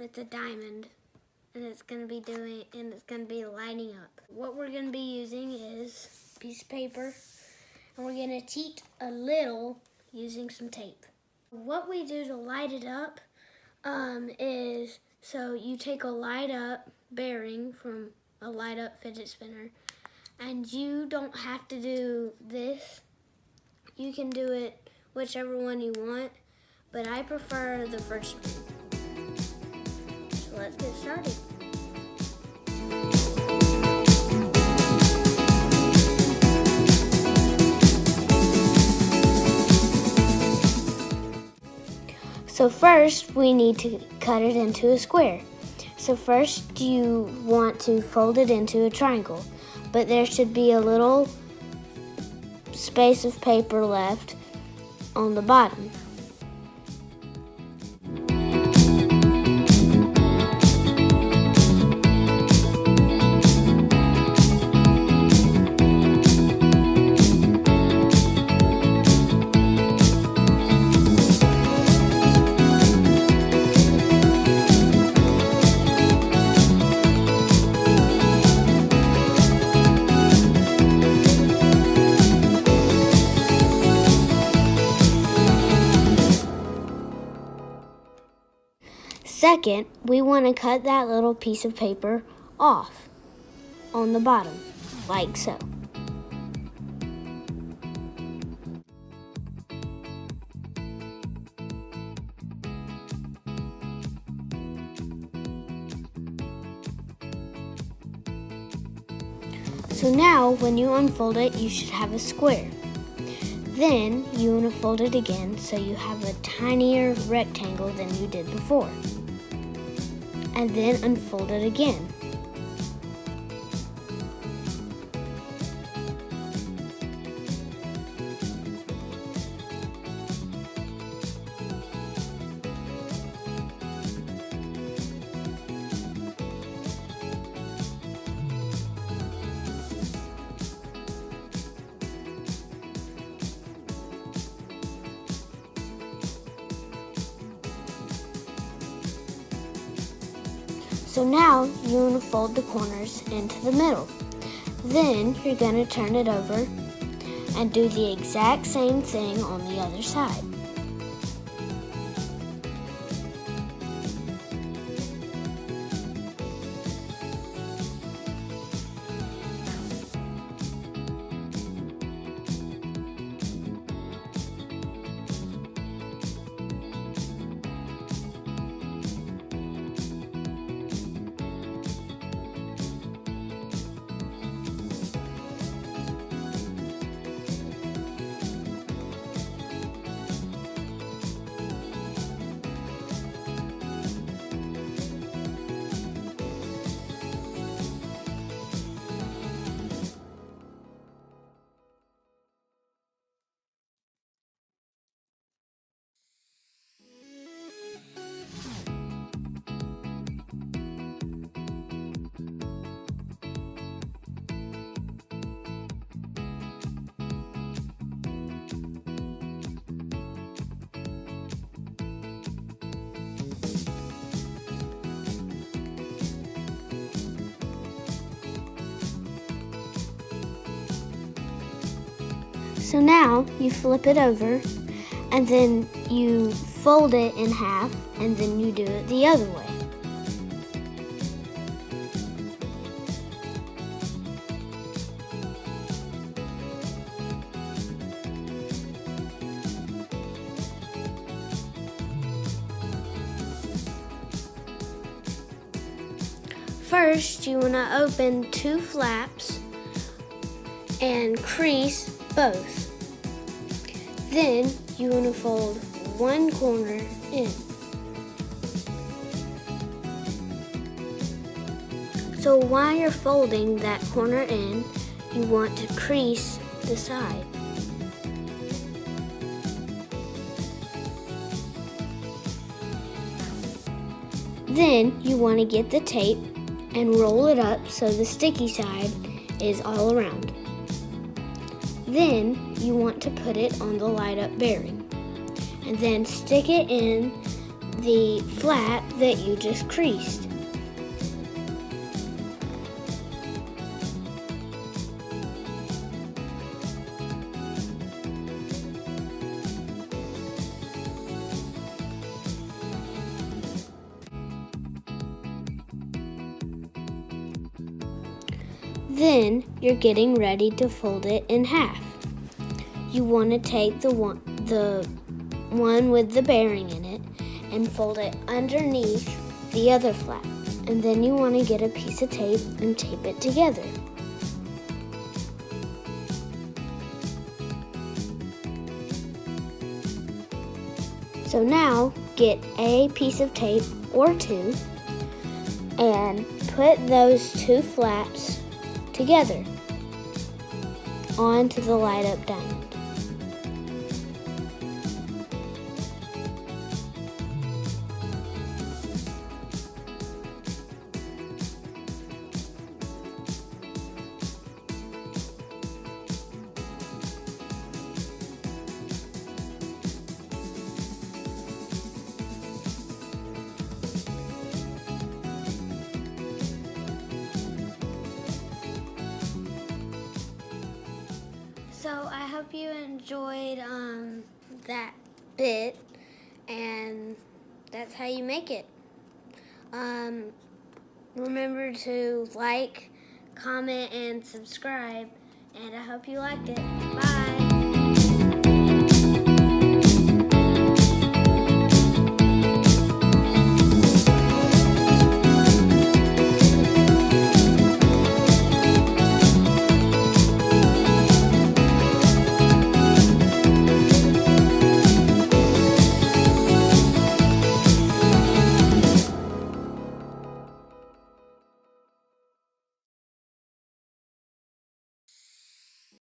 with the diamond, and it's going to be lining up. What we're going to be using is a piece of paper, and we're going to teat a little using some tape. What we do to light it up is, so you take a light up bearing from a light up fidget spinner, and you don't have to do this. You can do it whichever one you want, but I prefer the first one. So let's get started. So first we need to cut it into a square. So first you want to fold it into a triangle, but there should be a little space of paper left on the bottom. Second, we want to cut that little piece of paper off on the bottom, like so. So now, when you unfold it, you should have a square. Then you want to fold it again so you have a tinier rectangle than you did before. And then unfold it again. So now you want to fold the corners into the middle. Then you're going to turn it over and do the exact same thing on the other side. So now you flip it over, and then you fold it in half, and then you do it the other way. First, you want to open two flaps and crease both. Then you want to fold one corner in. So while you're folding that corner in, you want to crease the side. Then you want to get the tape and roll it up so the sticky side is all around. Then you want to put it on the light up bearing, and then stick it in the flap that you just creased. Then you're getting ready to fold it in half. You want to take the one with the bearing in it and fold it underneath the other flap. And then you want to get a piece of tape and tape it together. So now get a piece of tape or two and put those two flaps together onto the light up diamond. So I hope you enjoyed that bit, and that's how you make it. Remember to like, comment, and subscribe, and I hope you liked it. Bye!